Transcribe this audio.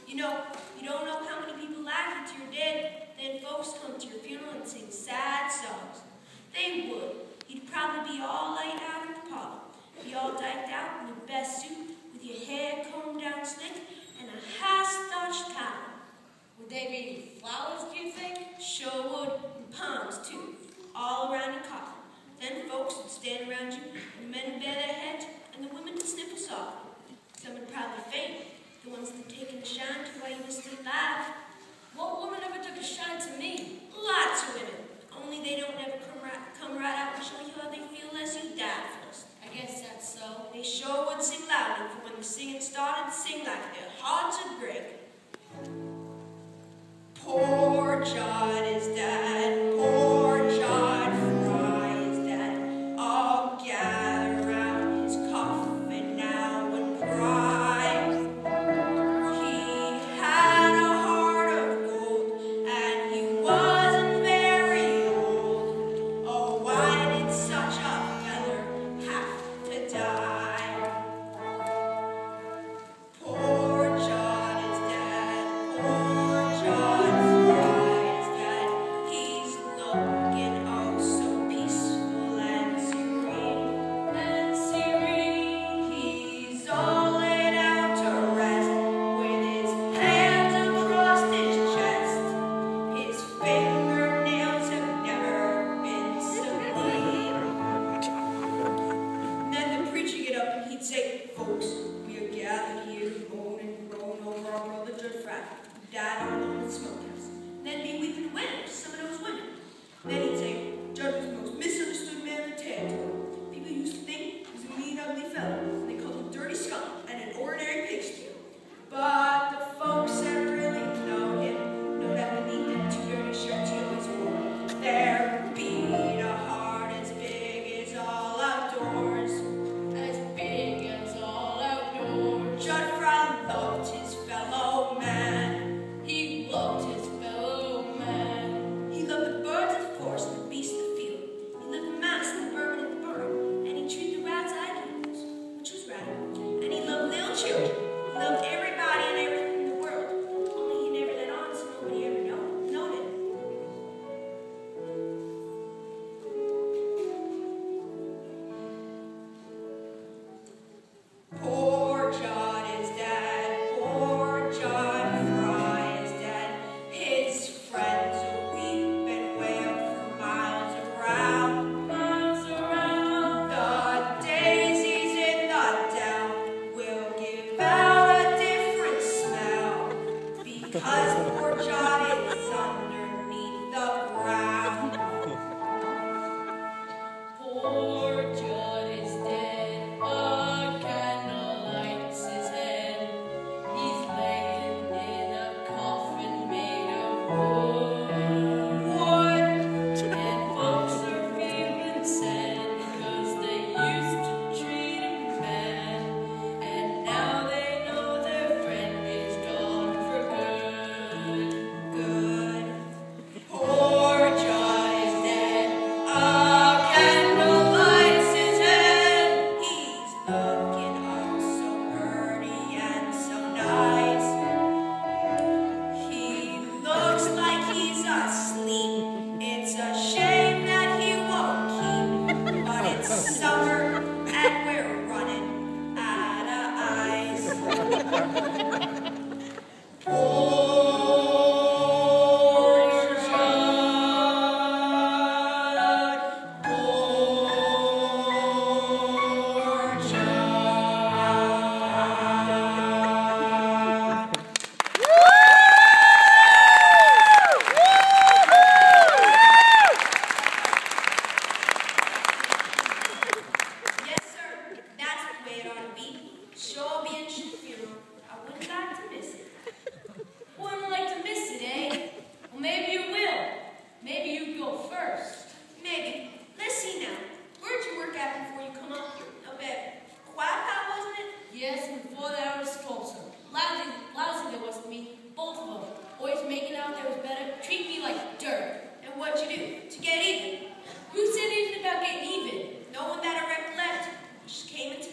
You know, you don't know how many people laugh until you're dead. Then folks come to your funeral and sing sad songs. They would. You'd probably be all laid out in the parlor. Be all decked out in your best suit, with your hair combed down slick, and a high-starched tie. Would they be flowers, do you think? Sure would, and palms, too, all around your coffin. Then folks would stand around you, and the men would bare their heads, and the women would sniffle softly. Some would probably faint, the ones that taken a shine to while you were still alive. What woman ever took a shine to me? Lots of women, only they don't ever come right out and show you how they feel unless you die first. I guess that's so. They sure would sing loudly, for when the singing started, sing like their hearts would break. Poor John is dead, poor John Fry is dead. All gather round his coffin now and cry. He had a heart of gold, and he wasn't very old. Oh, why did such a feather have to die? Poor John is dead, poor John. Died on alone in the smokehouse. Then be weeping and wailing for some of those women. Then he'd say, Judge was the most misunderstood man in the territory. People used to think he was a mean, ugly fellow. And they called him Dirty Skunk and an ordinary pig stealer. But the folks that really know him know that beneath them two dirty shirts he always wore, there beat a heart as big as all outdoors. As big as all outdoors. Judge Fry loved his fellow man. He loved his fellow man. He loved the birds of the forest and the beasts of the field. He loved the mouse and the vermin in the burrow. And he treated the rats like animals, which was right. And he loved little children. He loved everybody and everything in the world. Only he never let on so nobody ever known it. Poor John is dead. Poor John Fry is dead. His friends will weep and wail for miles around. Miles around. The daisies in the dell will give out a different smell, because poor John is underneath the ground. Poor John is dead. A candle lights his head. He's laying in a coffin made of wood. And folks are feeling sad because they used to treat him bad. And now they know their friend is gone for good. Good. Poor John is dead. A candle lights his head. He's looking oh so pretty and so nice. He looks like he's asleep. It's a shame that he won't keep. But it's summer and we're running out of ice. Poor Yes, sir. That's the way it ought to be. Sure be a funeral. I wouldn't like to miss it. Wouldn't like to miss it, eh? Well, maybe you will. Maybe you go first. Maybe. Let's see now. Where'd you work at before you come up here? Up at Quiet Pal, wasn't it? Yes, and before that I was sculptor. Lousy there was to me, both of them. Always making out there was better. Treat me like dirt. And what'd you do to get even? Who said anything about getting even? No one that I recollect. Just came into